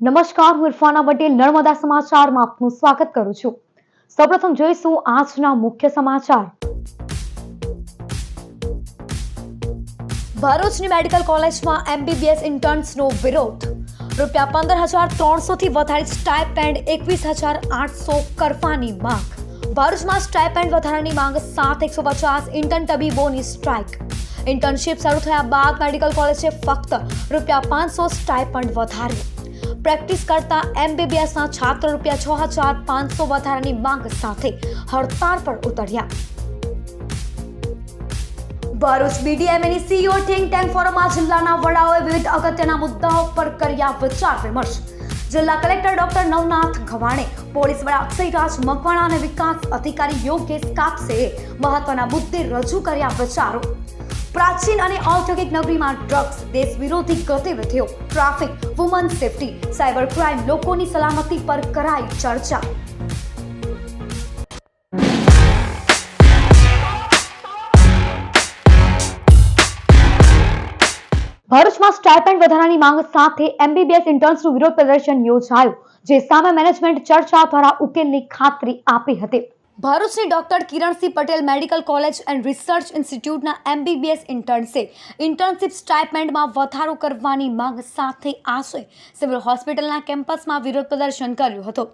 નમસ્કાર, હું ઇરફાના પટેલ નર્મદા સમાચારમાં આપનું સ્વાગત કરું છું। સૌપ્રથમ જોઈશું આજના મુખ્ય સમાચાર। ભરૂચની મેડિકલ કોલેજમાં MBBS ઇન્ટર્ન્સનો વિરોધ। ₹15,300 થી વધારી સ્ટાઇપેન્ડ 21,800 કરવાની માંગ। ભરૂચમાં સ્ટાઇપેન્ડ વધારાની માંગ સાથે 150 ઇન્ટર્ન તબીબોની સ્ટ્રાઇક। ઇન્ટર્નશિપ શરૂ થયા બાદ મેડિકલ કોલેજે ફક્ત ₹500 સ્ટાઇપેન્ડ વધાર્યું। પ્રેક્ટિસ કરતા MBBSના છાત્રો ₹6,500 વધારાની માંગ સાથે હડતાળ પર ઉતર્યા। ભરૂચ BDMAની CEO થિંક ટેન્ક ફોરમમાં જિલ્લાના વડાઓએ વિવિધ અગત્યના મુદ્દાઓ પર કર્યા વિચાર વિમર્શ। જિલ્લા કલેક્ટર ડોક્ટર નવનાથ ગવાણે, પોલીસ વડા અક્ષયરાજ મકવાણા અને વિકાસ અધિકારી યોગેશ કાપસેએ મહત્વના મુદ્દે રજૂ કર્યા વિચારો। પ્રાચીન અને ઔદ્યોગિક નગરીમાં ડ્રગ્સ, દેશ વિરોધી ગતિવિધિઓ, traffic, woman safety, cyber crime, લોકોની સલામતી પર કરાઈ ચર્ચા। ભરૂચમાં સ્ટાઇપેન્ડ વધારાની માંગ સાથે MBBS ઇન્ટર્ન્સનું વિરોધ પ્રદર્શન યોજાયું, જે સામે મેનેજમેન્ટ ચર્ચા દ્વારા ઉકેલની ખાતરી આપી હતી। ભરૂચની doctor Kiransinh Patel medical college and research ઇન્સ્ટિટ્યૂટના MBBS ઇન્ટર્ન્સે ઇન્ટર્નશિપ સ્ટાઇપેન્ડમાં વધારો કરવાની માંગ સાથે આજે સિવિલ હોસ્પિટલના કેમ્પસમાં વિરોધ પ્રદર્શન કર્યું હતું।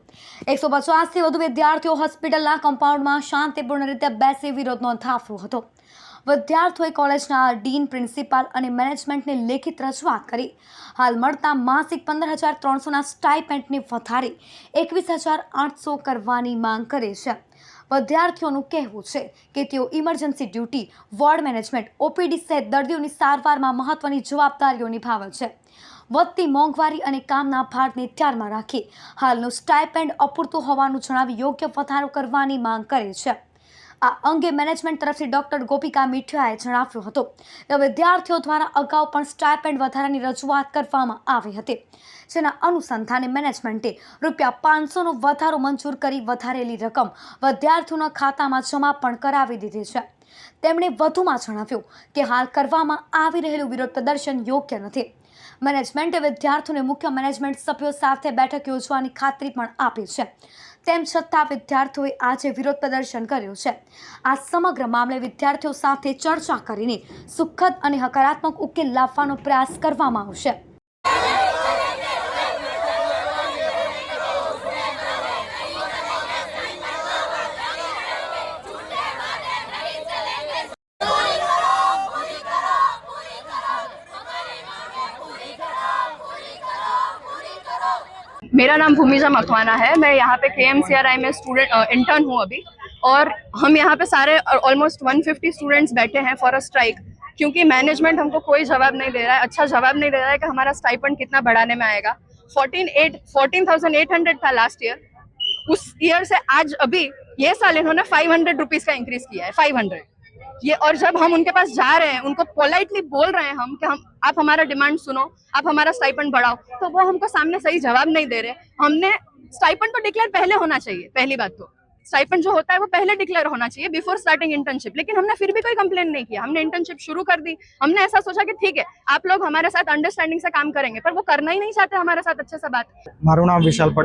150થી વધુ વિદ્યાર્થીઓ હોસ્પિટલના કમ્પાઉન્ડમાં શાંતિપૂર્ણ રીતે બેસી વિરોધ નોંધાવ્યો હતો। વિદ્યાર્થીઓએ કોલેજના ડીન, પ્રિન્સિપાલ અને મેનેજમેન્ટને લેખિત રજૂઆત કરી હાલ મળતા માસિક 15,300ના સ્ટાઇપેન્ડને વધારી 21,800 કરવાની માંગ કરી છે। વિદ્યાર્થીઓનું કહેવું છે કે તેઓ emergency duty, ward management, OPD સહિત દર્દીઓની સારવારમાં મહત્વની જવાબદારીઓ નિભાવે છે। વધતી મોંઘવારી અને કામના ભારને ધ્યાનમાં રાખી હાલનું સ્ટાઇપેન્ડ અપૂરતું હોવાનું જણાવી યોગ્ય વધારો કરવાની માંગ કરી છે। આ અંગે મેનેજમેન્ટ તરફથી ડોક્ટર ગોપિકા મિઠિયાએ જણાવ્યું હતું કે વિદ્યાર્થીઓ દ્વારા અગાઉ પણ સ્ટાઇપેન્ડ વધારાની રજૂઆત કરવામાં આવી હતી, જેના અનુસંધાને મેનેજમેન્ટે ₹500નો વધારો મંજૂર કરી વધારેલી રકમ વિદ્યાર્થીઓના ખાતામાં જમા પણ કરાવી દીધી છે। તેમણે વધુમાં જણાવ્યું કે હાલ કરવામાં આવી રહેલું વિરોધ પ્રદર્શન યોગ્ય નથી। મેનેજમેન્ટે વિદ્યાર્થીઓને મુખ્ય મેનેજમેન્ટ સભ્યો સાથે બેઠક યોજવાની ખાતરી પણ આપી છે। તેમ છતાં વિદ્યાર્થીઓએ આજે વિરોધ પ્રદર્શન કર્યું છે। આ સમગ્ર મામલે વિદ્યાર્થીઓ સાથે ચર્ચા કરીને સુખદ અને હકારાત્મક ઉકેલ લાવવાનો પ્રયાસ કરવામાં આવશે। मेरा नाम भूमिजा मकवाना है। मैं यहाँ पे KMCRI में स्टूडेंट इंटर्न हूँ अभी, और हम यहाँ पे सारे ऑलमोस्ट 150 स्टूडेंट्स बैठे हैं फॉर अ स्ट्राइक, क्योंकि मैनेजमेंट हमको कोई जवाब नहीं दे रहा है, अच्छा जवाब नहीं दे रहा है कि हमारा स्टाइपेंड कितना बढ़ाने में आएगा। 14,800 था लास्ट ईयर, उस ईयर से आज अभी ये साल इन्होंने 500 रुपीज का इंक्रीज किया है, 500 ये। और जब हम उनके पास जा रहे हैं, उनको पोलाइटली बोल रहे हैं हम कि आप हमारा डिमांड सुनो, आप हमारा स्टाइपेंड बढ़ाओ, तो वो हमको सामने सही जवाब नहीं दे रहे। हमने स्टाइपेंड तो डिक्लेयर पहले होना चाहिए, पहली बात तो स्टाइपेंड जो होता है वो पहले डिक्लेयर होना चाहिए बिफोर स्टार्टिंग इंटर्नशिप, लेकिन हमने फिर भी कोई कंप्लेन नहीं किया। हमने इंटर्नशिप शुरू कर दी। हमने ऐसा सोचा कि ठीक है, आप लोग हमारे साथ अंडरस्टैंडिंग से काम करेंगे, पर वो करना ही नहीं चाहते हमारे साथ अच्छे से बात। मारू नाम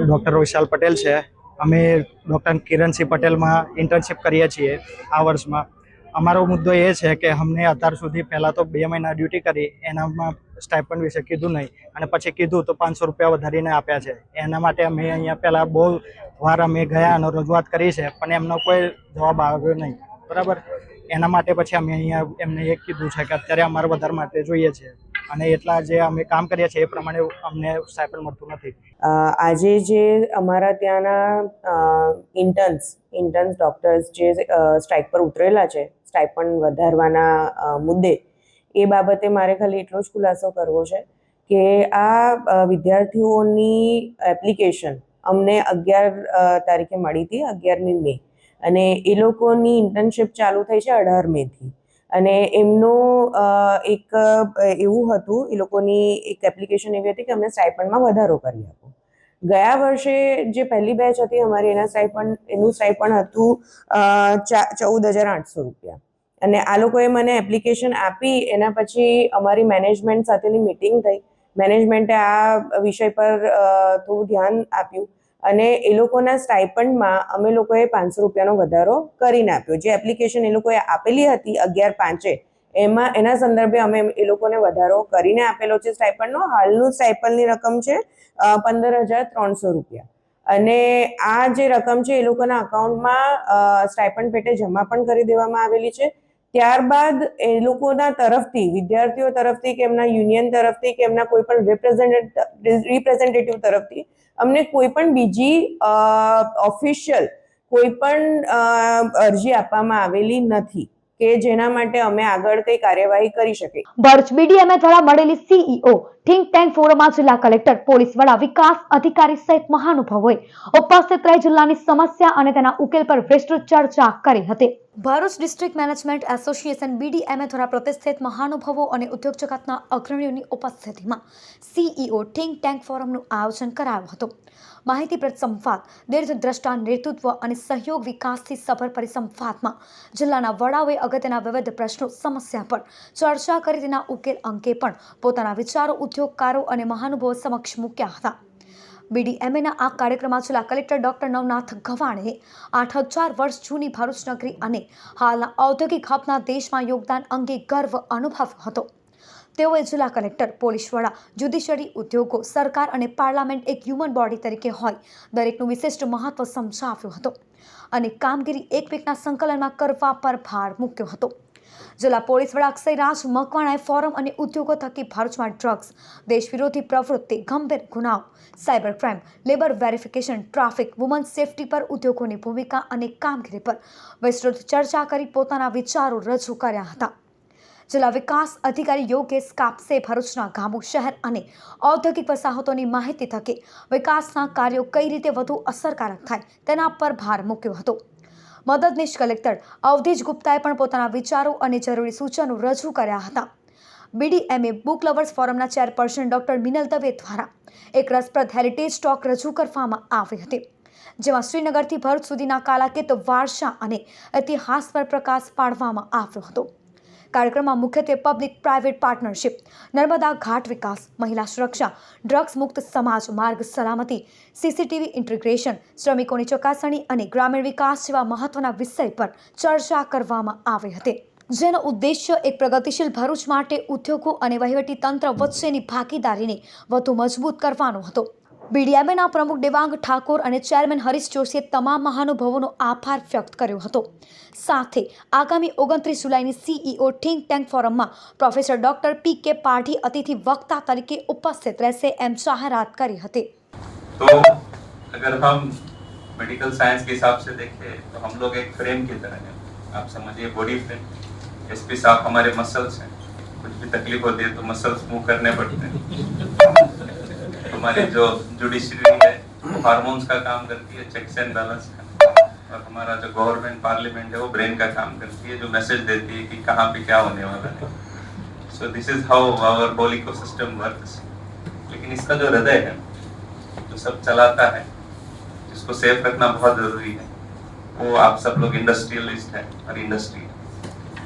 डॉक्टर विशाल पटेल है। अमे डॉक्टर किरणसिंह पटेल में इंटर्नशिप करीए छीए आ वर्ष में। अमारो मुद्दो ये है कि हमने अत्यार सुधी पहला तो 2 महीना ड्यूटी करी, एनामां स्टाइपेंड विषे कीधुं नहीं, अने पछी कीधुं तो 500 रुपया वधारीने आप्या छे। एना माटे अमे अहींया पहेला बहु वार अमे गया अने रजूआत करी छे, पण एमनो कोई जवाब आव्यो नहीं, बराबर। एना माटे पछी अमे अहींया एમને एक कीधुं छे के अत्यारे अमारे વધારે માટે જોઈએ છે, અને એટલા જે અમે કામ કરીએ છીએ એ પ્રમાણે અમને સ્ટાઇપેન્ડ મળતું નથી। આજે જે અમારા ત્યાંના ઇન્ટર્ન્સ ડોક્ટર્સ જે સ્ટ્રાઇક પર ઉતરેલા છે સ્ટાઇપેન્ડ વધારવાના મુદ્દે, એ બાબતે મારે ખાલી એટલો જ ખુલાસો કરવો છે કે આ વિદ્યાર્થીઓની એપ્લિકેશન અમને 11 તારીખે મળી હતી, 11મી મે, અને એ લોકોની ઇન્ટર્નશિપ ચાલુ થઈ છે 18 મેથી। અને એમનું એક એવું હતું, એ લોકોની એક એપ્લિકેશન એવી હતી કે અમને સ્ટાઇપેન્ડમાં વધારો કરી આપો। ગયા વર્ષે જે પહેલી બેચ હતી અમારી, એનું સ્ટાઇપેન્ડ હતું 14,800 રૂપિયા। અને આ લોકોએ મને એપ્લિકેશન આપી, એના પછી અમારી મેનેજમેન્ટ સાથેની મિટિંગ થઈ, મેનેજમેન્ટે આ વિષય પર થોડું ધ્યાન આપ્યું અને એ લોકોના સ્ટાઇપન્ડમાં અમે લોકોએ 500 રૂપિયાનો વધારો કરીને આપ્યો. જે એપ્લિકેશન એ લોકોએ આપેલી હતી 11/5 એના સંદર્ભે અમે એ લોકોને વધારો કરીને આપેલો છે સ્ટાઇપન્ડનો. હાલનું સ્ટાઇપન્ડની રકમ છે 15,300 રૂપિયા અને આ જે રકમ છે એ લોકોના અકાઉન્ટમાં સ્ટાઇપન્ડ પેટે જમા પણ કરી દેવામાં આવેલી છે. ત્યારબાદ એ લોકોના તરફથી, વિદ્યાર્થીઓ તરફથી કે એમના યુનિયન તરફથી કે એમના કોઈ પણ રિપ્રેઝેન્ટેટિવ તરફથી અમને કોઈ પણ બીજી ઓફિશિયલ કોઈ પણ અરજી આપવામાં આવેલી નથી કે જેના માટે અમે આગળ કઈ કાર્યવાહી કરી શકીએ. ભરૂચ BDMA દ્વારા મળેલી CEO થિંક ટેન્ક ફોરમમાં જિલ્લા કલેક્ટર, પોલીસ વડા, વિકાસ અધિકારી સહિત મહાનુભાવોએ ઉપસ્થિત રહી જિલ્લાની સમસ્યા અને તેના ઉકેલ પર વિસ્તૃત ચર્ચા કરી હતી. Bharuch district management association BDMA દ્વારા પ્રતિષ્ઠિત મહાનુભાવો અને ઉદ્યોગ જગતના અગ્રણીઓની ઉપસ્થિતિમાં CEO થિંક ટેન્ક ફોરમનું આયોજન કરાયું હતું. માહિતીપ્રદ સંવાદ, દીર્ઘદ્રષ્ટા નેતૃત્વ અને સહયોગ વિકાસથી સભર પરિસંવાદમાં જિલ્લાના વડાઓએ અગત્યના વિવિધ પ્રશ્નો, સમસ્યા પર ચર્ચા કરી તેના ઉકેલ અંગે પણ પોતાના વિચારો ઉદ્યોગકારો અને મહાનુભાવો સમક્ષ મૂક્યા હતા. BDMAના આ કાર્યક્રમમાં જિલ્લા કલેક્ટર ડોક્ટર નવનાથ ગવાણેએ 8,000 વર્ષ જૂની ભરૂચ નગરી અને હાલના ઔદ્યોગિક હબના દેશમાં યોગદાન અંગે ગર્વ અનુભવ્યો હતો. તેઓએ જિલ્લા કલેક્ટર, પોલીસ વડા, જ્યુડિશરી, ઉદ્યોગો, સરકાર અને પાર્લામેન્ટ એક હ્યુમન બોડી તરીકે હોય દરેકનું વિશિષ્ટ મહત્વ સમજાવ્યું હતું અને કામગીરી એકમેકના સંકલનમાં કરવા પર ભાર મૂક્યો હતો. જિલ્લા પોલીસ વડા અક્ષયરાજ મકવાણાએ ફોરમ અને ઉદ્યોગો થકી ભરૂચમાં ડ્રગ્સ, દેશ વિરોધી પ્રવૃત્તિ, ગંભીર ગુનાઓ, cyber crime, labour verification, traffic, woman safety પર ઉદ્યોગોની ભૂમિકા અને કામગીરી પર વિસ્તૃત ચર્ચા કરી પોતાના વિચારો રજૂ કર્યા હતા. જિલ્લા વિકાસ અધિકારી યોગેશ કાપસે ભરૂચના ગામો, શહેર અને ઔદ્યોગિક વસાહતોની માહિતી થકી વિકાસના કાર્યો કઈ રીતે વધુ અસરકારક થાય તેના પર ભાર મૂક્યો હતો. મદદનીશ કલેક્ટર અવધેશ ગુપ્તાએ પણ પોતાના વિચારો અને જરૂરી સૂચનો રજૂ કર્યા હતા. BDMA બુક લવર્સ ફોરમના ચેરપર્સન ડોક્ટર મિનલ દવે દ્વારા એક રસપ્રદ હેરિટેજ ટોક રજૂ કરવામાં આવી હતી, જેમાં શ્રીનગરથી ભરૂચ સુધીના કાલાતીત વારસા અને ઇતિહાસ પર પ્રકાશ પાડવામાં આવ્યો હતો. કાર્યક્રમમાં મુખ્યત્વે પબ્લિક પ્રાઇવેટ પાર્ટનરશિપ, નર્મદા ઘાટ વિકાસ, મહિલા સુરક્ષા, ડ્રગ્સ મુક્ત સમાજ, માર્ગ સલામતી, CCTV ઇન્ટિગ્રેશન, શ્રમિકોની ચકાસણી અને ગ્રામીણ વિકાસ જેવા મહત્વના વિષય પર ચર્ચા કરવામાં આવી હતી, જેનો ઉદ્દેશ્ય એક પ્રગતિશીલ ભરૂચ માટે ઉદ્યોગો અને વહીવટી તંત્ર વચ્ચેની ભાગીદારીને વધુ મજબૂત કરવાનો હતો. BDMAના પ્રમુખ દેવાંગ ઠાકોર અને ચેરમેન હરીશ જોશીએ તમામ મહાનુભાવોનો આભાર વ્યક્ત કર્યો હતો. સાથે આગામી 29 જુલાઈની CEO થિંક ટેન્ક ફોરમમાં પ્રોફેસર ડોક્ટર PK પાઢી અતિથિ વક્તા તરીકે ઉપસ્થિત રહેશે એમ જાહેરાત કરી હતી. तो अगर हम मेडिकल साइंस के हिसाब से देखें तो हम लोग एक फ्रेम की तरह हैं. आप समझिए बॉडी फ्रेम. SP साहब हमारे मसल्स हैं. कुछ भी तकलीफ होती है तो मसल्स मूव करने पड़ते हैं. हमारी जो जुडिशरी है वो हार्मोन्स का काम करती है, चेक्स एंड बैलेंस का, और हमारा जो गवर्नमेंट पार्लियामेंट है वो ब्रेन का काम करती है, जो मैसेज देती है कि कहाँ पे क्या होने वाला है. So this is how our whole ecosystem works. लेकिन इसका जो हृदय है, जो सब चलाता है, जिसको सेफ रखना बहुत जरूरी है, वो आप सब लोग इंडस्ट्रियलिस्ट हैं और इंडस्ट्री है.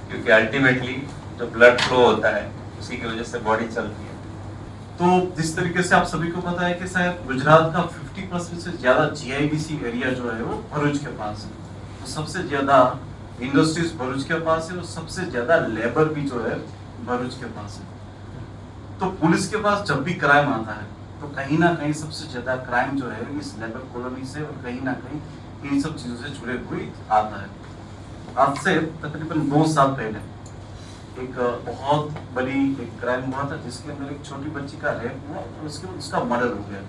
क्योंकि अल्टीमेटली जो ब्लड फ्लो होता है उसी की वजह से बॉडी चलती है. तो जिस तरीके से आप सभी को पता है कि शायद गुजरात का 50% से ज्यादा GIBC एरिया जो है वो भरूच के पास है. तो सबसे ज्यादा इंडस्ट्रीज भरूच के पास है और सबसे ज्यादा लेबर भी जो है भरूच के पास है. तो पुलिस के पास जब भी क्राइम आता है तो कहीं ना कहीं सबसे ज्यादा क्राइम जो है इस लेबर कॉलोनी से और कहीं ना कहीं इन सब चीजों से जुड़े हुए आता है. आज से तकरीबन 2 साल पहले एक बहुत बड़ी एक क्राइम हुआ था जिसके अंदर एक छोटी बच्ची का रेप हुआ और उसका मर्डर हो गया.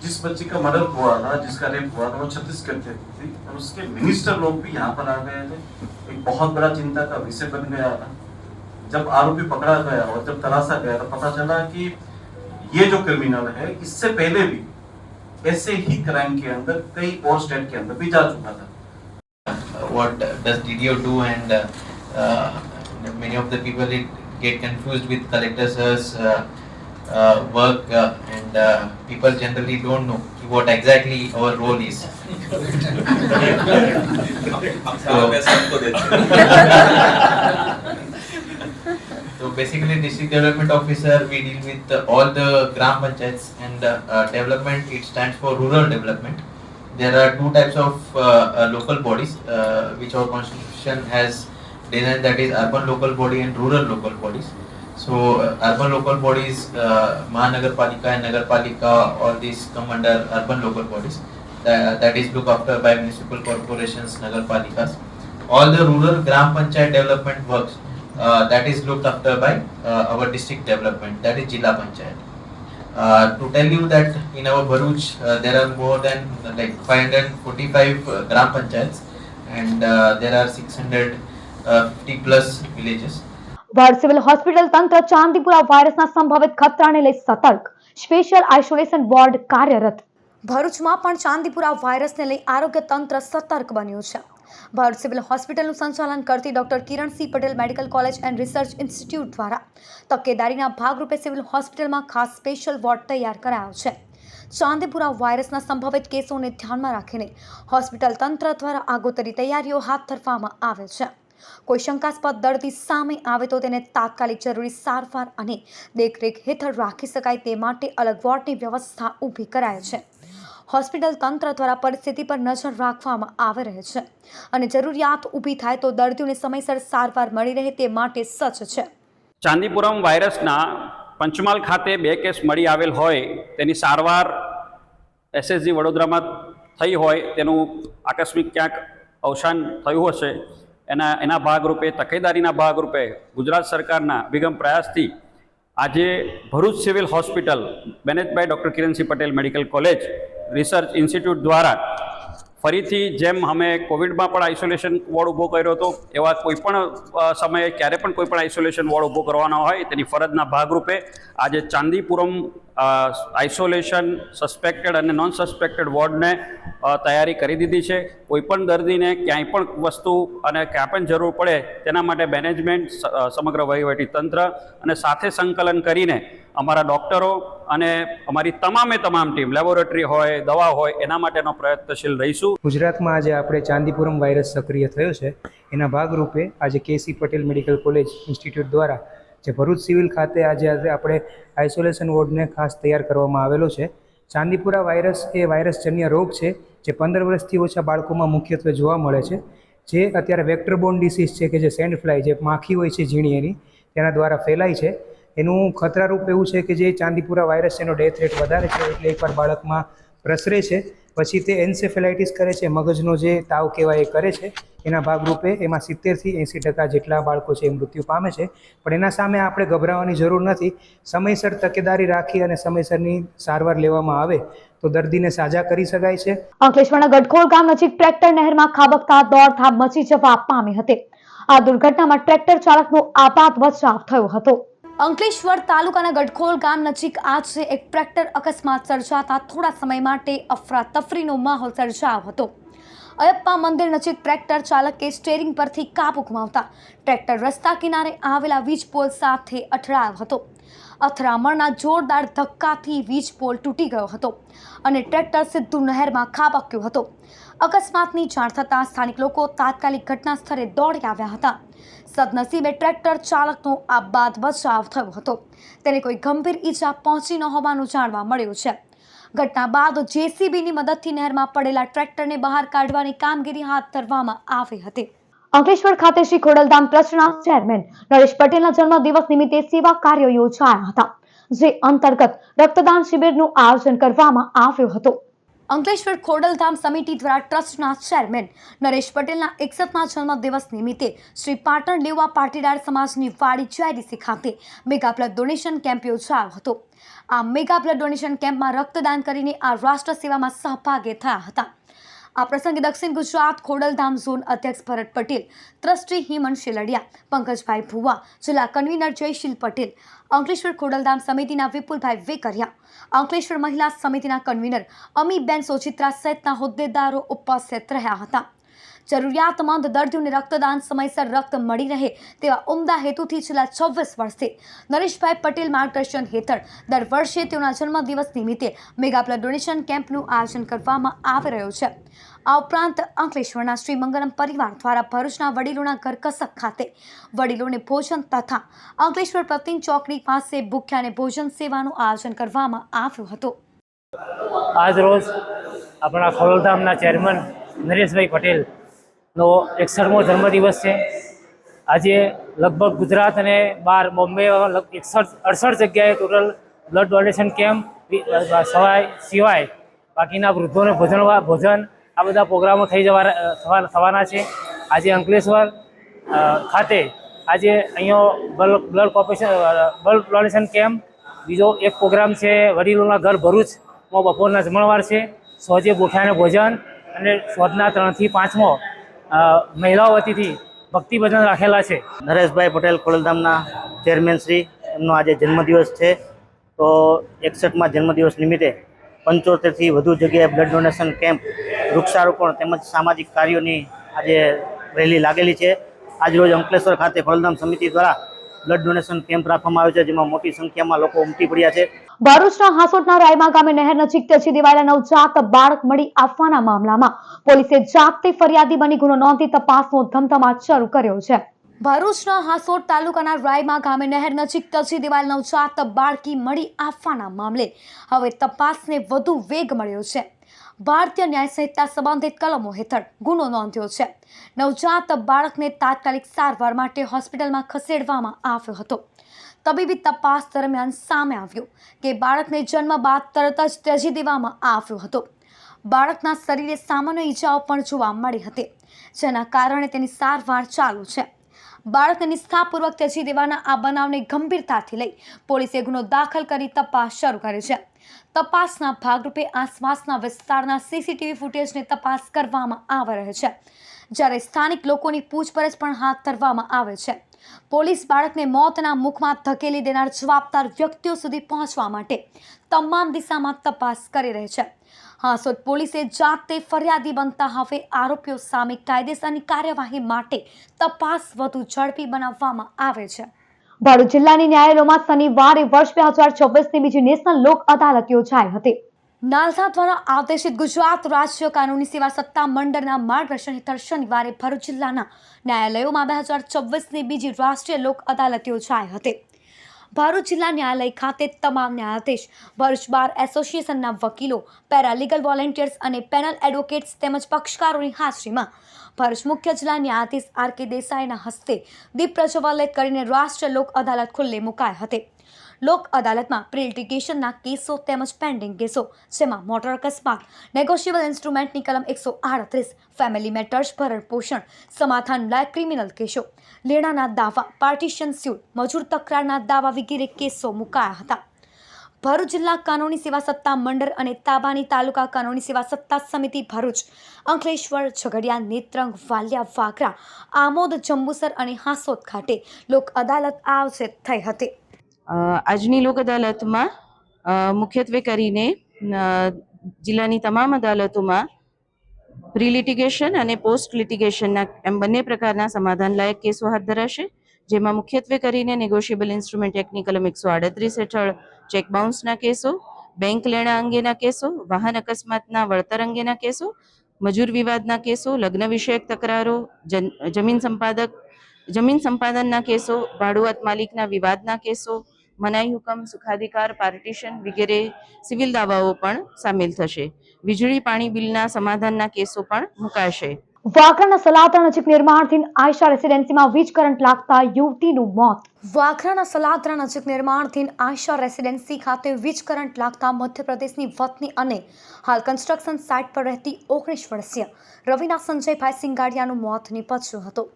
जिस बच्ची का मर्डर हुआ था, जिसका रेप हुआ था, वो छत्तीसगढ़ से थी और उसके मिनिस्टर लोग भी यहाँ पर आ गए थे. एक बहुत बड़ा चिंता का विषय बन गया था. जब आरोपी पकड़ा गया और जब तलाशा गया तो पता चला कि ये जो क्रिमिनल है इससे पहले भी ऐसे ही क्राइम के अंदर कई और स्टेट के अंदर भी जा चुका था. What does DDO do, and many of the people get confused with collectors' work, and people generally don't know what exactly our role is. तो basically, district development officer, we deal with all the gram panchayats, and development, it stands for rural development. There are two types of local bodies which our constitution has designed, that is urban local body and rural local bodies. So urban local bodies, Mahanagarpalika and Nagarpalika, all these come under urban local bodies. That is looked after by municipal corporations, Nagarpalikas. All the rural gram panchayat development works, that is looked after by our district development, that is Jilla Panchayat. To tell you that in our Bharuch there are more than like 545 gram panchayats, and there are 650 plus villages. Bharuch civil hospital તંત્ર ચાંદીપુરા વાયરસના સંભવિત ખતરાને લઈ સતર્ક, special isolation ward કાર્યરત. ભરૂચમાં પણ ચાંદીપુરા વાયરસને લઈ આરોગ્ય તંત્ર સતર્ક બન્યું છે. ભરૂચ સિવિલ હોસ્પિટલનું સંચાલન કરતી doctor Kiransinh Patel medical college and research institute દ્વારા તકેદારીના ભાગરૂપે સિવિલ હોસ્પિટલમાં ખાસ સ્પેશિયલ વોર્ડ તૈયાર કરાયો છે. ચાંદીપુરા વાયરસના સંભવિત કેસોને ધ્યાનમાં રાખીને હોસ્પિટલ તંત્ર દ્વારા આગોતરી તૈયારીઓ હાથ ધરવામાં આવે છે. કોઈ શંકાસ્પદ દર્દી સામે આવે તો તેને તાત્કાલિક જરૂરી સારવાર અને દેખરેખ હેઠળ રાખી શકાય તે માટે અલગ વોર્ડની વ્યવસ્થા ઊભી કરાય છે. હોસ્પિટલ તંત્ર દ્વારા પરિસ્થિતિ પર નજર રાખવામાં આવી રહી છે અને જરૂરિયાત ઊભી થાય તો દર્દીઓને સમયસર સારવાર મળી રહે તે માટે સજ્જ છે. ચાંદીપુરમ વાયરસના પંચમહાલ ખાતે 2 કેસ મળી આવેલ હોય તેની સારવાર એસએસજી વડોદરામાં થઈ હોય, તેનું આકસ્મિક ક્યાંક અવસાન થયું હશે, એના ભાગરૂપે તકેદારીના ભાગરૂપે ગુજરાત સરકારના અભિગમ પ્રયાસથી આજે Bharuch civil hospital manage by doctor Kiransinh Patel medical college research institute દ્વારા ફરીથી જેમ અમે કોવિડમાં પણ આઇસોલેશન વોર્ડ ઊભો કર્યો હતો, એવા કોઈપણ સમયે ક્યારે પણ કોઈપણ આઇસોલેશન વોર્ડ ઊભો કરવાનો હોય તેની ફરજના ભાગરૂપે આજે ચાંદીપુરમ આઇસોલેશન સસ્પેક્ટેડ અને નોન સસ્પેક્ટેડ વોર્ડને તૈયારી કરી દીધી છે. કોઈપણ દર્દીને ક્યાંય પણ વસ્તુ અને ક્યાં પણ જરૂર પડે તેના માટે મેનેજમેન્ટ, સમગ્ર વહીવટી તંત્ર અને સાથે સંકલન કરીને અમારા ડૉક્ટરો અને અમારી તમામ ટીમ, લેબોરેટરી હોય, દવા હોય, એના માટેનો પ્રયત્નશીલ રહીશું. ગુજરાતમાં આજે આપણે ચાંદીપુરમ વાયરસ સક્રિય થયો છે, એના ભાગરૂપે આજે કેસી પટેલ મેડિકલ કોલેજ ઇન્સ્ટિટ્યૂટ દ્વારા જે ભરૂચ સિવિલ ખાતે આજે આપણે આઇસોલેશન વોર્ડને ખાસ તૈયાર કરવામાં આવેલો છે. ચાંદીપુરા વાયરસ એ વાયરસજન્ય રોગ છે જે 15 વર્ષથી ઓછા બાળકોમાં મુખ્યત્વે જોવા મળે છે, જે અત્યારે વેક્ટરબોર્ન ડિસીઝ છે કે જે સેન્ડ ફ્લાય, જે માખી હોય છે ઝીણી, એની તેના દ્વારા ફેલાય છે. એનું ખતરારૂપ એવું છે કે જે ચાંદીપુરા વાયરસ એનો ડેથ રેટ વધારે છે, એટલે એકવાર બાળકમાં પ્રસરે છે પછી તે એન્સેફેલાઇટિસ કરે છે, મગજનો જે તાવ કહેવાય એ કરે છે. એના ભાગરૂપે એમાં 70 થી 80% જેટલા બાળકો છે એ મૃત્યુ પામે છે. પણ એના સામે આપણે ગભરાવાની જરૂર નથી. સમયસર તકેદારી રાખી અને સમયસરની સારવાર લેવામાં આવે તો દર્દીને સાજા કરી શકાય છે. અંકલેશ્વરના ગઢખોલ ગામ નજીક ટ્રેક્ટર નહેરમાં ખાબકતા દોડધામ મચી જવા પામી હતી. આ દુર્ઘટનામાં ટ્રેક્ટર ચાલકનો આપાત બચાવ થયો હતો. અંકલેશ્વર તાલુકાના ગઢખોલ ગામ નજીક આજે એક ટ્રેક્ટર અકસ્માત સર્જાતા થોડા સમય માટે અફરાતફરીનો માહોલ સર્જાયો હતો. અયપ્પા મંદિર નજીક ટ્રેક્ટર ચાલકે સ્ટીયરિંગ પરથી કાબુ ગુમાવતા ટ્રેક્ટર રસ્તા કિનારે આવેલા વીજ પોલ સાથે અથડાયો હતો. અથડામણના જોરદાર ધક્કાથી વીજ પોલ તૂટી ગયો હતો અને ટ્રેક્ટર સીધું નહેરમાં ખાબક્યું હતું. અકસ્માતની જાણ થતાં સ્થાનિક લોકો તાત્કાલિક ઘટના સ્થળે દોડી આવ્યા હતા. સદનસીબે ટ્રેક્ટર ચાલકનો આબાદ બચાવ થયો હતો. તેને કોઈ ગંભીર ઈજા પહોંચી ન હોવાનું જાણવા મળ્યું છે. ઘટના બાદ જેસીબીની મદદથી નહેરમાં પડેલા ટ્રેક્ટરને બહાર કાઢવાની કામગીરી હાથ ધરવામાં આવી હતી. અંકલેશ્વર ખાતે શ્રી ખોડલધામ ટ્રસ્ટના ચેરમેન નરેશ પટેલના જન્મદિવસ નિમિત્તે સેવા કાર્યો યોજાયા હતા, જે અંતર્ગત રક્તદાન શિબિરનું આયોજન કરવામાં આવ્યું હતું. અંકલેશ્વર ખોડલધામ સમિતિ દ્વારા ટ્રસ્ટના ચેરમેન નરેશ પટેલના 61મા જન્મદિવસ નિમિત્તે શ્રી પાટણ લેવા પાટીદાર સમાજની વાડી JIDC ખાતે મેગા બ્લડ ડોનેશન કેમ્પ યોજાયો હતો. આ મેગા બ્લડ ડોનેશન કેમ્પમાં રક્તદાન કરીને આ રાષ્ટ્ર સેવામાં સહભાગી થયા હતા. આ પ્રસંગે દક્ષિણ ગુજરાત ખોડલધામ ઝોન અધ્યક્ષ ભરત પટેલ, ટ્રસ્ટી હિમન શેલડિયા, પંકજભાઈ ભુવા, જિલ્લા કન્વીનર જયશીલ પટેલ, અંકલેશ્વર ખોડલધામ સમિતિના વિપુલભાઈ વેકરિયા, અંકલેશ્વર મહિલા સમિતિના કન્વીનર અમીબેન સોચિત્રા સહિતના હોદ્દેદારો ઉપસ્થિત રહ્યા હતા. જરૂરિયાતમંદ દર્દીઓને રક્તદાન સમયસર રક્ત મળી રહે તેવા ઉમદા હેતુથી છેલ્લા 26 વર્ષથી નરેશભાઈ પટેલ માર્ગદર્શન હેઠળ દર વર્ષે તેઓના જન્મદિવસ નિમિત્તે મેગા બ્લડ ડોનેશન કેમ્પનું આયોજન કરવામાં આવી રહ્યું છે. આ ઉપરાંત અંકલેશ્વરના શ્રી મંગલમ પરિવાર દ્વારા ભરૂચના વડીલોના ઘર કસક ખાતે વડીલોને ભોજન તથા અંકલેશ્વર પ્રતિન ચોકડી પાસે ભૂખ્યાને ભોજન સેવાનું આયોજન કરવામાં આવ્યું હતું. આજ રોજ આપણા ખોડલધામના ચેરમેન નરેશભાઈ પટેલનો 61મો જન્મદિવસ છે. આજે લગભગ ગુજરાત અને બહાર બોમ્બે 68 જગ્યાએ ટોટલ બ્લડ ડોનેશન કેમ્પ સિવાય બાકીના વૃદ્ધોને ભોજન આ બધા પ્રોગ્રામો થવાના છે. આજે અંકલેશ્વર ખાતે આજે અહીંયા બ્લડ ડોનેશન કેમ્પ, બીજો એક પ્રોગ્રામ છે વડીલોના ઘર ભરૂચમાં બપોરના જમણવાર છે. સોજે ભૂખ્યાને ભોજન અને સોજના 3 થી 5મો મહિલાઓ વતીથી ભક્તિ ભજન રાખેલા છે. નરેશભાઈ પટેલ ખોડલધામના ચેરમેન શ્રી, એમનો આજે જન્મદિવસ છે. તો 61મા જન્મદિવસ નિમિત્તે 75થી વધુ જગ્યાએ બ્લડ ડોનેશન કેમ્પ, વૃક્ષારોપણ તેમજ સામાજિક કાર્યોની આજે રેલી લાગેલી છે. આજરોજ અંકલેશ્વર ખાતે ખોડલધામ સમિતિ દ્વારા બ્લડ ડોનેશન કેમ્પ રાખવામાં આવ્યો છે, જેમાં મોટી સંખ્યામાં લોકો ઉમટી પડ્યા છે. ભરૂચના હાસોટના રાયમા ગામે નહેર નજીક ત્યજી દેવાયેલા નવજાત બાળક મળી આવવાના મામલામાં પોલીસે જાતે ફરિયાદી બની ગુનો નોંધી તપાસનો ધમધમાટ શરૂ કર્યો છે. ભરૂચના હાસોટ તાલુકાના રાયમા ગામે નહેર નજીક ત્યજી દેવાયેલ નવજાત બાળકી મળી આવવાના મામલે હવે તપાસને વધુ વેગ મળ્યો છે. ભારતીય ન્યાય સંહિતા સંબંધિત કલમો હેઠળ ગુનો નોંધ્યો છે. નવજાત બાળકને તાત્કાલિક સારવાર માટે હોસ્પિટલમાં ખસેડવામાં આવ્યો હતો. તબીબી તપાસ દરમિયાન સામે આવ્યું કે બાળકને જન્મ બાદ તરત જ ત્યજી દેવામાં આવ્યો હતો. બાળકના શરીરે સામાન્ય ઈજાઓ પણ જોવા મળી હતી, જેના કારણે તેની સારવાર ચાલુ છે. બાળકને નિષ્ઠાપૂર્વક ત્યજી દેવાના આ બનાવને ગંભીરતાથી લઈ પોલીસે ગુનો દાખલ કરી તપાસ શરૂ કરી છે. તપાસના ભાગરૂપે આસપાસના વિસ્તારના સીસીટીવી ફૂટેજની તપાસ કરવામાં આવી રહી છે, જ્યારે સ્થાનિક લોકોની પૂછપરછ પણ હાથ ધરવામાં આવે છે. પોલીસ બાળકને મોતના મુખમાં ધકેલી દેનાર જવાબદાર વ્યક્તિઓ સુધી પહોંચવા માટે તમામ દિશામાં તપાસ કરી રહી છે. હાસોટ પોલીસે જાતે ફરિયાદી બનતા હવે આરોપીઓ સામે કાયદેસરની કાર્યવાહી માટે તપાસ વધુ ઝડપી બનાવવામાં આવે છે. ભરૂચ જિલ્લાની ન્યાયાલયોમાં શનિવારે વર્ષ 2024ની બીજી નેશનલ લોક અદાલત યોજાઈ હતી. નાલસા દ્વારા આદેશિત ગુજરાત રાજ્ય કાનૂની સેવા સત્તા મંડળના માર્ગદર્શન હેઠળ શનિવારે ભરૂચ જિલ્લાના ન્યાયાલયોમાં 2024ની બીજી રાષ્ટ્રીય લોક અદાલત યોજાઈ હતી. ભરૂચ જિલ્લા ન્યાયાલય ખાતે તમામ ન્યાયાધીશ, ભરૂચ બાર એસોસિએશનના વકીલો, પેરાલીગલ વોલેન્ટિયર્સ અને પેનલ એડવોકેટ્સ તેમજ પક્ષકારોની હાજરીમાં ભરૂચ મુખ્ય જિલ્લા ન્યાયાધીશ આર.કે. દેસાઈના હસ્તે દીપ પ્રજ્વલિત કરીને રાષ્ટ્રીય લોક અદાલત ખુલ્લી મુકાઈ હતી. લોક અદાલતમાં પ્રી લિટિગેશનના કેસો તેમજ પેન્ડિંગ કેસો, જેમાં મોટર અકસ્માત, નેગોશિયેબલ ઇન્સ્ટ્રુમેન્ટની કલમ 138, ફેમિલી મેટર્સ, ભરણ પોષણ, સમાધાન લાયક ક્રિમિનલ કેસો, લેણાના દાવા, પાર્ટીશન સ્યુટ, મજૂર તકરારના દાવા વગેરે કેસો મુકાયા હતા. ભરૂચ જિલ્લા કાનૂની સેવા સત્તા મંડળ અને તાબાની તાલુકા કાનૂની સેવા સત્તા સમિતિ ભરૂચ, અંકલેશ્વર, ઝઘડિયા, નેત્રંગ, વાલિયા, વાગરા, આમોદ, જંબુસર અને હાસોટ ખાતે લોક અદાલત આયોજિત થઈ હતી. આજની લોક અદાલતમાં મુખ્યત્વે કરીને જિલ્લાની તમામ અદાલતોમાં પ્રી લિટિગેશન અને પોસ્ટ લિટિગેશનના એમ બંને પ્રકારના સમાધાન લાયક કેસો હાથ ધરાશે, જેમાં મુખ્યત્વે કરીને નેગોશિયેબલ ઇન્સ્ટ્રુમેન્ટ એક્ટની કલમ 138 હેઠળ ચેક બાઉન્સના કેસો, બેંક લેણા અંગેના કેસો, વાહન અકસ્માતના વળતર અંગેના કેસો, મજૂર વિવાદના કેસો, લગ્ન વિષયક તકરારો, જમીન સંપાદનના કેસો, ભાડુઆત માલિકના વિવાદના કેસો, મનાઈ હુકમ, સુખાધિકાર, પાર્ટીશન વગેરે સિવિલ દાવાઓ પણ સામેલ થશે. વીજળી પાણી બિલના સમાધાનના કેસો પણ મુકાશે. વાઘરાના સલાદરા નજીક નિર્માણધીન આયશા રેસિડેન્સીમાં વીજ કરંટ લાગતા યુવતીનું મોત. વાઘરાના સલાદરા નજીક નિર્માણધીન આયશા રેસિડેન્સી ખાતે વીજ કરંટ લાગતા મધ્યપ્રદેશની વતની અને હાલ કન્સ્ટ્રક્શન સાઇટ પર રહેતી 19 વર્ષીય રવિના સંજયભાઈ સિંગાડિયાનું મોત નીપજ્યું હતું,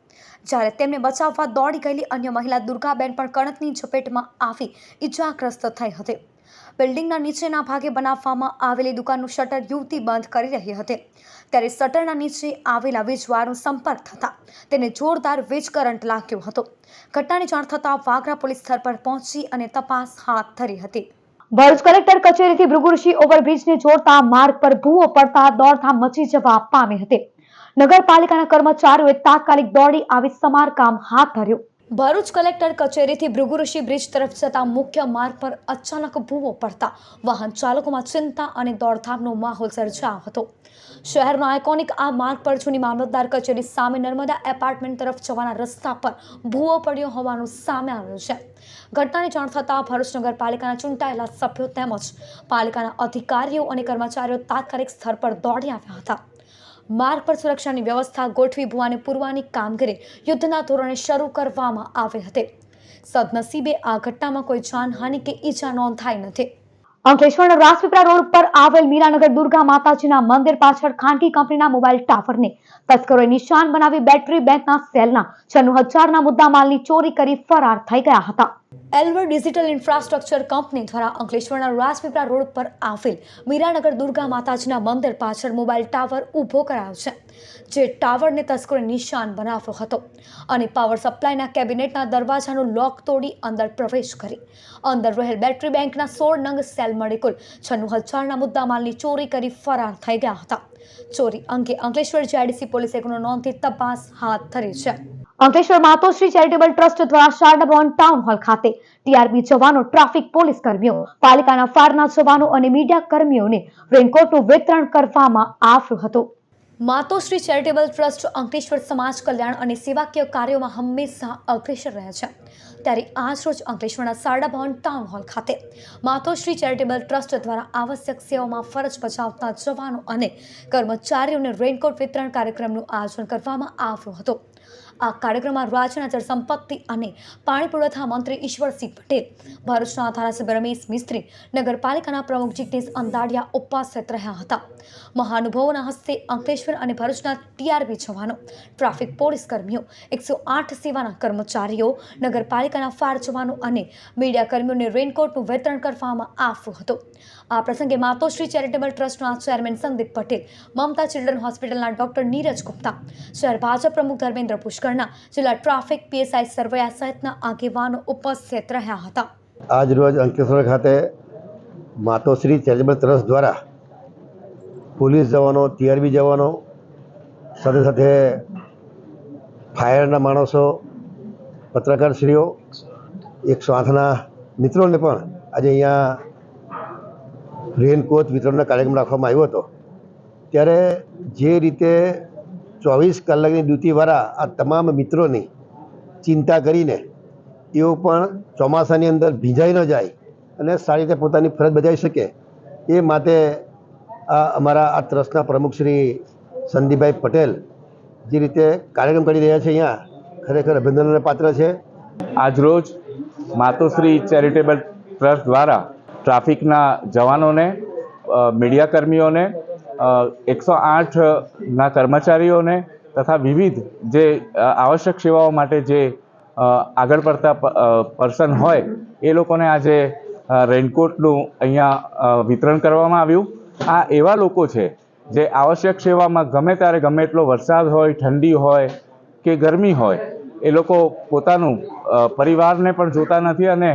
જ્યારે તેમને બચાવવા દોડી ગયેલી અન્ય મહિલા દુર્ગાબેન પણ કરંટની ઝપેટમાં આવી ઈજાગ્રસ્ત થઈ હતી. બિલ્ડિંગના નીચેના ભાગે બનાવવામાં આવેલી દુકાનનું શટર યુવતી બંધ કરી રહી હતી, ત્યારે શટરના નીચે આવેલા વીજવાળનો સંપર્ક થતાં તેને જોરદાર વીજ કરંટ લાગ્યો હતો. ઘટનાની જાણ થતાં વાગરા પોલીસ સ્થળ પર પહોંચી અને તપાસ હાથ ધરી હતી. ભરૂચ કલેક્ટર કચેરીથી ભૃગુઋષિ ઓવરબ્રિજને જોડતા માર્ગ પર ભૂવો પડતા દોડધામ મચી જવા પામી હતી. નગરપાલિકાના કર્મચારીઓએ તાત્કાલિક દોડી આવી સમારકામ હાથ ધર્યું. ભરૂચ કલેક્ટર કચેરીથી ભૃગુ ઋષિ બ્રિજ તરફ જતા મુખ્ય માર્ગ પર અચાનક ભૂવો પડતા વાહન ચાલકોમાં ચિંતા અને દોડધામનો માહોલ સર્જાયો હતો. શહેરના આઇકોનિક આ માર્ગ પર જૂની મામલતદાર કચેરી સામે નર્મદા એપાર્ટમેન્ટ તરફ જવાના રસ્તા પર ભૂવો પડ્યો હોવાનું સામે આવ્યું છે. ઘટનાની જાણ થતાં ભરૂચ નગરપાલિકાના ચૂંટાયેલા સભ્યો તેમજ પાલિકાના અધિકારીઓ અને કર્મચારીઓ તાત્કાલિક સ્થળ પર દોડી આવ્યા હતા. માર્ગ પર સુરક્ષાની વ્યવસ્થા ગોઠવી ભૂવાને પૂરવાની કામગીરી યુદ્ધના ધોરણે શરૂ કરવામાં આવી હતી. સદનસીબે આ ઘટનામાં કોઈ જાનહાનિ કે ઈજા નોંધાઈ નથી. અંકલેશ્વરના રાજપીપળા રોડ પર આવેલ મીરાનગર દુર્ગા માતાજીના મંદિર પાછળ ખાનગી કંપનીના મોબાઈલ ટાવરને તસ્કરોએ નિશાન બનાવી બેટરી બેંકના સેલના 96,000ના મુદ્દામાલની ચોરી કરી ફરાર થઈ ગયા હતા. એલ્વર ડિજિટલ ઇન્ફ્રાસ્ટ્રક્ચર કંપની દ્વારા અંકલેશ્વરના રાજપીપળા રોડ પર આવેલ મીરાનગર દુર્ગા માતાજીના મંદિર પાછળ મોબાઈલ ટાવર ઊભો કરાયો છે, જે ટાવરને તસ્કરોએ નિશાન બનાવ્યો હતો અને પાવર સપ્લાયના કેબિનેટના દરવાજાનો લોક તોડી અંદર પ્રવેશ કરી અંદર રહેલ બેટરી બેંકના 16 નંગ સેલ મળી કુલ 96,000ના મુદ્દામાલની ચોરી કરી ફરાર થઈ ગયા હતા. ચોરી અંગે અંકલેશ્વર જેડીસી પોલીસે ગુનો નોંધી તપાસ હાથ ધરી છે. અંકલેશ્વર માતોશ્રી ચેરિટેબલ ટ્રસ્ટ દ્વારા શારદા ભવન ટાઉન હોલ ખાતે ટીઆરબી જવાનો, ટ્રાફિક પોલીસ કર્મીઓ, પાલિકાના ફાયરના જવાનો અને મીડિયા કર્મીઓને રેનકોટનું વિતરણ કરવામાં આવ્યું હતું. માતોશ્રી ચેરિટેબલ ટ્રસ્ટ અંકલેશ્વર સમાજ કલ્યાણ અને સેવાકીય કાર્યોમાં હંમેશા અગ્રેસર રહે છે. ત્યારે આજ રોજ અંકલેશ્વરના શારદા ભવન ટાઉન હોલ ખાતે માતોશ્રી ચેરિટેબલ ટ્રસ્ટ દ્વારા આવશ્યક સેવાઓમાં ફરજ બજાવતા જવાનો અને કર્મચારીઓને રેનકોટ વિતરણ કાર્યક્રમનું આયોજન કરવામાં આવ્યું હતું. આ કાર્યક્રમમાં રાજ્યના જળસંપત્તિ અને પાણી પુરવઠા મંત્રી ઈશ્વરસિંહ પટેલ, ભરૂચના ધારાસભ્ય રમેશ મિસ્ત્રી, નગરપાલિકાના પ્રમુખ જિગ્નેશ અંદાડિયા ઉપસ્થિત રહ્યા હતા. મહાનુભાવોના હસ્તે અંકલેશ્વર અને ભરૂચના ટીઆરબી જવાનો, ટ્રાફિક પોલીસ કર્મીઓ, 108 સેવાના કર્મચારીઓ, નગરપાલિકાના ફાયર જવાનો અને મીડિયા કર્મીઓને રેનકોટનું વિતરણ કરવામાં આવ્યું હતું. આ પ્રસંગે માતોશ્રી ચેરિટેબલ ટ્રસ્ટના ચેરમેન સંદીપ પટેલ, મમતા ચિલ્ડ્રન હોસ્પિટલના ડોક્ટર નીરજ ગુપ્તા, શહેર ભાજપ પ્રમુખ ધર્મેન્દ્ર પુષ્કરના, જિલ્લા ટ્રાફિક પીએસઆઈ સરવૈયા સહિતના આગેવાનો ઉપસ્થિત રહ્યા હતા. આજ રોજ અંકલેશ્વર ખાતે માતોશ્રી ચેરિટેબલ ટ્રસ્ટ દ્વારા પોલીસ જવાનો, ટીઆરબી જવાનો, સાથે સાથે ફાયરના માણસો, પત્રકારશ્રીઓ, 108ના મિત્રોને પણ આજે અહીંયા રેનકોટ વિતરણનો કાર્યક્રમ રાખવામાં આવ્યો હતો. ત્યારે જે રીતે 24 કલાકની ડ્યુટીવાળા આ તમામ મિત્રોની ચિંતા કરીને એઓ પણ ચોમાસાની અંદર ભીંજાઈ ન જાય અને સારી રીતે પોતાની ફરજ બજાવી શકે એ માટે અમારા આ ટ્રસ્ટના પ્રમુખ શ્રી સંદીપભાઈ પટેલ જે રીતે કાર્યક્રમ કરી રહ્યા છે અહીંયા ખરેખર અભિનંદનને પાત્ર છે. આજરોજ માતોશ્રી ચેરિટેબલ ટ્રસ્ટ દ્વારા ટ્રાફિકના જવાનોને, મીડિયા કર્મીઓને, 108ના કર્મચારીઓને તથા વિવિધ જે આવશ્યક સેવાઓ માટે જે આગળ પડતા પર્સન હોય એ લોકોને આજે રેનકોટનું અહીંયા વિતરણ કરવામાં આવ્યું. આ એવા લોકો છે જે આવશ્યક સેવામાં ગમે ત્યારે, ગમે એટલો વરસાદ હોય, ઠંડી હોય કે ગરમી હોય, એ લોકો પોતાનું પરિવારને પણ જોતા નથી અને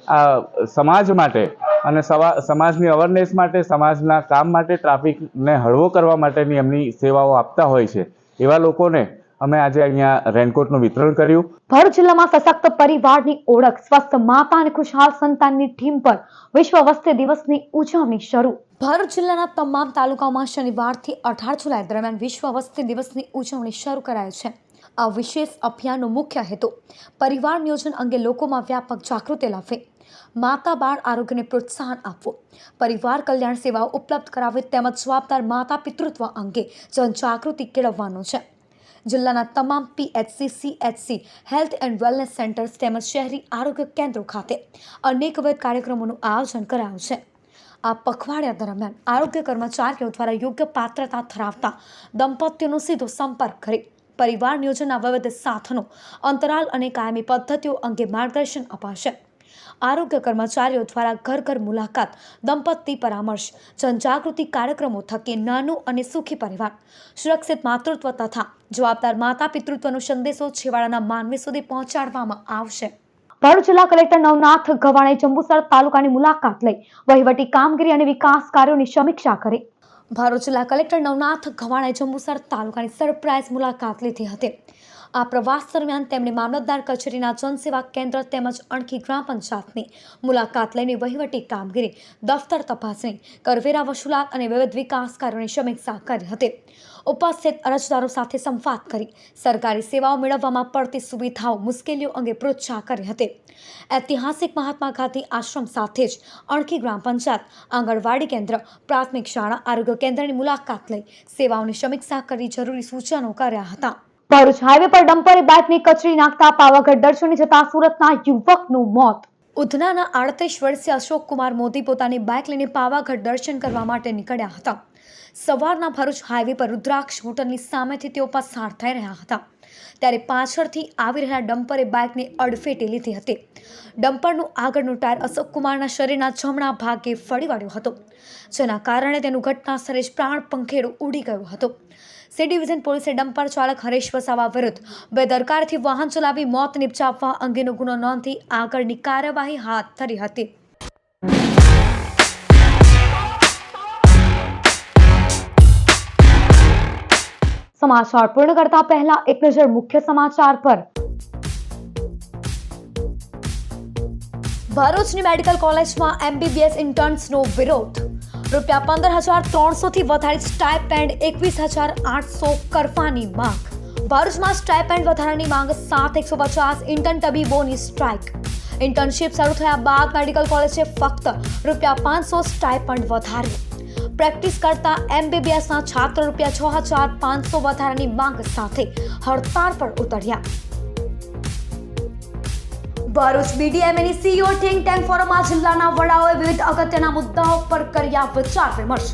આ સમાજ માટે અને સમાજની અવેરનેસ માટે, સમાજના કામ માટે, ટ્રાફિકને હળવો કરવા માટેની એમની સેવાઓ આપતા હોય છે. એવા લોકોને અમે આજે અહીંયા રેનકોટનું વિતરણ કર્યું. ભરૂચ જિલ્લામાં સશક્ત પરિવારની ઓળખ, સ્વસ્થ માતા અને ખુશહાલ સંતાનની થીમ પર વિશ્વ વસ્તી દિવસની ઉજવણી શરૂ. ભરૂચ જિલ્લાના તમામ તાલુકાઓમાં શનિવારથી 18 જુલાઈ દરમિયાન વિશ્વ વસ્તી દિવસની ઉજવણી શરૂ કરાય છે. આ વિશેષ અભિયાનનો મુખ્ય હેતુ પરિવાર નિયોજન અંગે લોકોમાં વ્યાપક જાગૃતિ લાવવી, માતા બાળ આરોગ્યને પ્રોત્સાહન આપવું, પરિવાર કલ્યાણ સેવાઓ ઉપલબ્ધ કરાવવી તેમજ જવાબદાર માતા પિતૃત્વ અંગે જનજાગૃતિ કેળવવાનો છે. જિલ્લાના તમામ PHC, CHC, health and wellness centres તેમજ શહેરી આરોગ્ય કેન્દ્રો ખાતે અનેકવિધ કાર્યક્રમોનું આયોજન કરાયું છે. આ પખવાડિયા દરમિયાન આરોગ્ય કર્મચારીઓ દ્વારા યોગ્ય પાત્રતા ધરાવતા દંપતીઓનો સીધો સંપર્ક કરી પરિવાર નિયોજનના વિવિધ સાધનો, અંતરાલ અને કાયમી પદ્ધતિઓ અંગે માર્ગદર્શન અપાશે. આરોગ્ય કર્મચારીઓ દ્વારા ઘર ઘર મુલાકાત, દંપતી પરામર્શ, જનજાગૃતિ કાર્યક્રમો થકી નાનું અને સુખી પરિવાર, સુરક્ષિત માતૃત્વ તથા જવાબદાર માતા પિતૃત્વનો સંદેશો છેવાડાના માનવી સુધી પહોંચાડવામાં આવશે. ભરૂચ જિલ્લા કલેક્ટર નવનાથ ગવાણે જંબુસર તાલુકાની મુલાકાત લઈ વહીવટી કામગીરી અને વિકાસ કાર્યોની સમીક્ષા કરી. ભરૂચ જિલ્લા કલેક્ટર નવનાથ ગવાણે જંબુસર તાલુકાની સરપ્રાઇઝ મુલાકાત લીધી હતી આ પ્રવાસ દરમિયાન તેમણે મામલતદાર કચેરીના જનસેવા કેન્દ્ર તેમજ અણખી ગ્રામ પંચાયતની મુલાકાત લઈને વહીવટી કામગીરી, દફતર તપાસણી, કરવેરા વસૂલાત અને વિવિધ વિકાસ કાર્યોની સમીક્ષા કરી હતી. ઉપસ્થિત અરજદારો સાથે સંવાદ કરી સરકારી સેવાઓ મેળવવામાં પડતી સુવિધાઓ, મુશ્કેલીઓ અંગે પૃચ્છા કરી હતી. ઐતિહાસિક મહાત્મા ગાંધી આશ્રમ સાથે જ અણખી ગ્રામ પંચાયત, આંગણવાડી કેન્દ્ર, પ્રાથમિક શાળા, આરોગ્ય કેન્દ્રની મુલાકાત લઈ સેવાઓની સમીક્ષા કરી જરૂરી સૂચનો કર્યા હતા. ભરૂચ હાઈવે પર ડમ્પરે બાઇકને કચરી નાખતા પાવાગઢ દર્શને જતા સુરતના યુવકનું મોત. ઉધનાના 38 વર્ષીય અશોક કુમાર મોદી પોતાની બાઇક લઈને પાવાગઢ દર્શન કરવા માટે નીકળ્યા હતા. સવારના ભરૂચ હાઈવે પર રુદ્રાક્ષ હોટલની સામેથી તેઓ પસાર થઈ રહ્યા હતા ત્યારે પાછળથી આવી રહેલા ડમ્પરે બાઇકને અડફેટે લીધી હતી. ડમ્પરનું આગળનું ટાયર અશોક કુમારના શરીરના જમણા ભાગે ફળી વળ્યો હતો, જેના કારણે તેનું ઘટના સ્થળે જ પ્રાણ પંખેડું ઉડી ગયું હતું. સી ડિવિઝન પોલીસે ડમ્પર ચાલક હરેશ વસાવા વિરુદ્ધ બેદરકારીથી વાહન ચલાવી મોત નિપજાવવા અંગેનો ગુનો નોંધી આગળની કાર્યવાહી હાથ ધરી હતી. સમાચાર પૂર્ણ કરતા પહેલા એક નજર મુખ્ય સમાચાર પર. ભરૂચની મેડિકલ કોલેજમાં MBBS ઇન્ટર્ન્સનો વિરોધ. ₹15,300 થી વધારી સ્ટાઇપેન્ડ 21,800 કરવાની માંગ. ભરૂચમાં સ્ટાઇપેન્ડ વધારાની માંગ સાથે 150 ઇન્ટર્ન તબીબોની સ્ટ્રાઇક. ઇન્ટર્નશીપ શરૂ થયા બાદ મેડિકલ કોલેજે ફક્ત ₹500 સ્ટાઇપેન્ડ વધાર્યું. પ્રેક્ટિસ કરતા MBBSના છાત્રો ₹6,500 વધારાની માંગ સાથે હડતાળ પર ઉતર્યા. ભરૂચ BDMAની CEO થિંક ટેન્ક ફોરમમાં જિલ્લાના વડાઓએ વિવિધ અગત્યના મુદ્દાઓ પર કર્યા વિચાર વિમર્શ.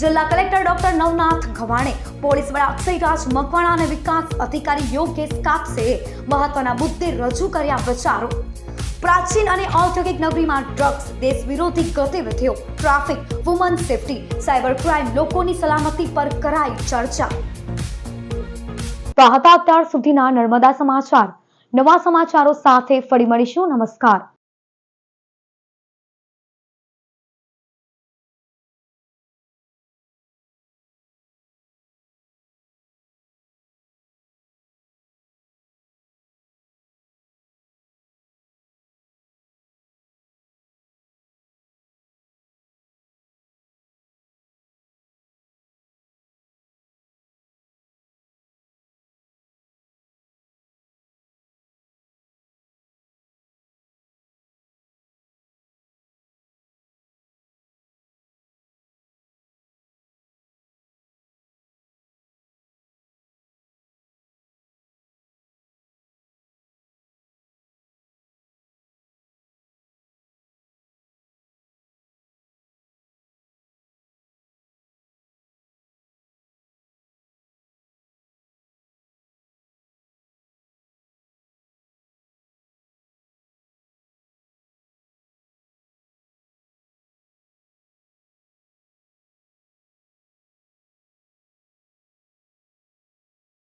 જિલ્લા કલેક્ટર ડોક્ટર નવનાથ ગવાણે, પોલીસ વડા અક્ષયરાજ મકવાણા અને વિકાસ અધિકારી યોગેશ કાપસેએ મહત્વના મુદ્દે રજૂ કર્યા વિચારો. પ્રાચીન અને ઔદ્યોગિક નગરીમાં ડ્રગ્સ, દેશ વિરોધી ગતિવિધિઓ, traffic, woman safety, cyber crime, લોકોની સલામતી પર કરાઈ ચર્ચા. તો હતા અત્યાર સુધીના નર્મદા સમાચાર. નવા સમાચારો સાથે ફરી મળીશું. નમસ્કાર.